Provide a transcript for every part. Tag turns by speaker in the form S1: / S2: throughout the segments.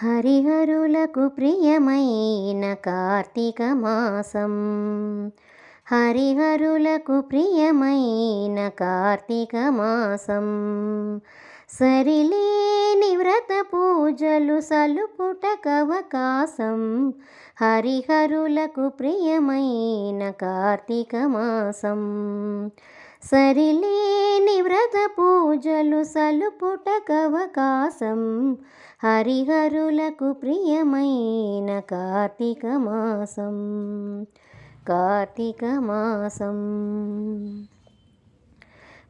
S1: హరిహరులకు ప్రియమైన కార్తీక మాసం. హరిహరులకు ప్రియమైన కార్తీక మాసం. సరిలేని వ్రత పూజలు సలుపుటకవకాశం. హరిహరులకు ప్రియమైన కార్తీక మాసం. సరిలేని వ్రత పూజలు సలుపుటకవకాశం. హరిహరులకు ప్రియమైన కార్తీక మాసం. కార్తీక మాసం.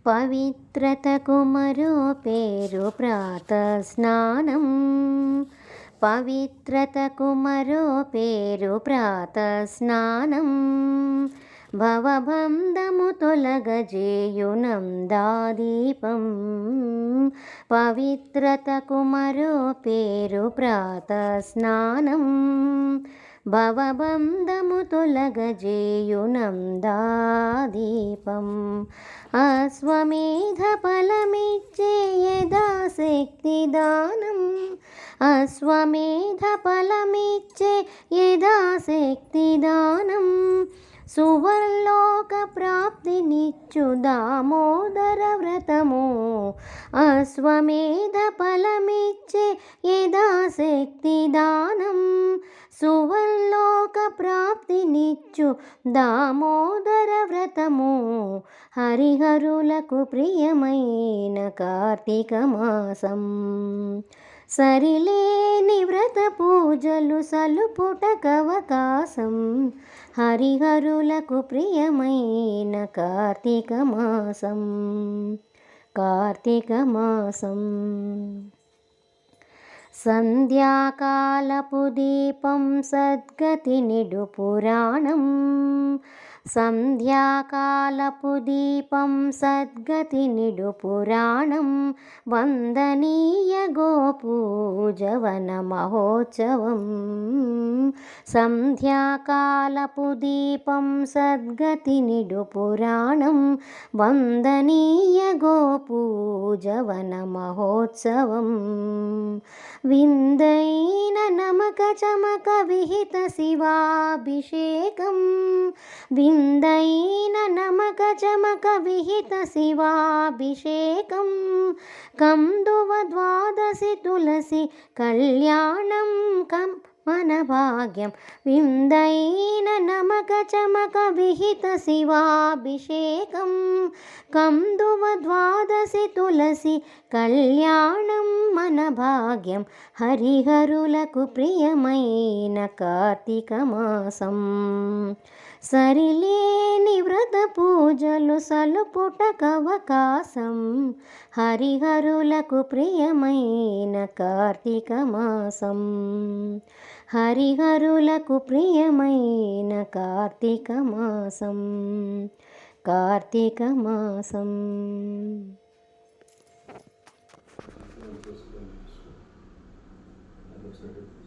S1: పవిత్రతకు మరో పేరు ప్రాతస్నానం. పవిత్రతకు మరో పేరు ప్రాతస్నానం. భవబంధము తొలగజేయునందాదీపం. పవిత్రతకు మరో పేరు ప్రాతస్నానం. భవబంధము తొలగజేయునందాదీపం. అశ్వమేధ ఫలమిచ్చే యథాశక్తి దానం. అశ్వమేధ ఫలమిచ్చే యథాశక్తి దానం. సువర్లోక ప్రాప్తినిచ్చు దామోదర వ్రతము. అశ్వమేధ ఫలమిచ్చే యథాశక్తి దానం. సువర్లోక ప్రాప్తినిచ్చు దామోదర వ్రతము. హరిహరులకు ప్రియమైన కార్తీక మాసం. సరిలేని వ్రత పూజలు సలుపుటకవకాశం. హరిహరులకు ప్రియమైన కార్తీక మాసం. కార్తీక మాసం. సంధ్యాకాలపు దీపం సద్గతి నిడు పురాణం. సంధ్యాకాలపు దీపం సద్గతి నిడు పురాణం. వందనీయ గోపూజవన మహోత్సవం. సంధ్యాకాలపు దీపం సద్గతి నిడు పురాణం. వందనీయ గోపూజవన మహోత్సవం. విందైన నమక చమక విహిత శివాభిషేకం. విందైన నమక చమక విహిత శివాభిషేకం. కందువ ద్వాదశి తులసి కళ్యాణం మన భాగ్యం. విందైన నమక చమక విహిత శివాభిషేకం. కందువ ద్వాదశి తులసి కళ్యాణం మన భాగ్యం. హరిహరులకు ప్రియమైన కార్తీక మాసం. సరిలేని వ్రత పూజలు సలుపుటకవకాశం. హరిహరులకు ప్రియమైన కార్తీక మాసం. హరిహరులకు ప్రియమైన కార్తీక మాసం. కార్తీక మాసం.
S2: That looks good.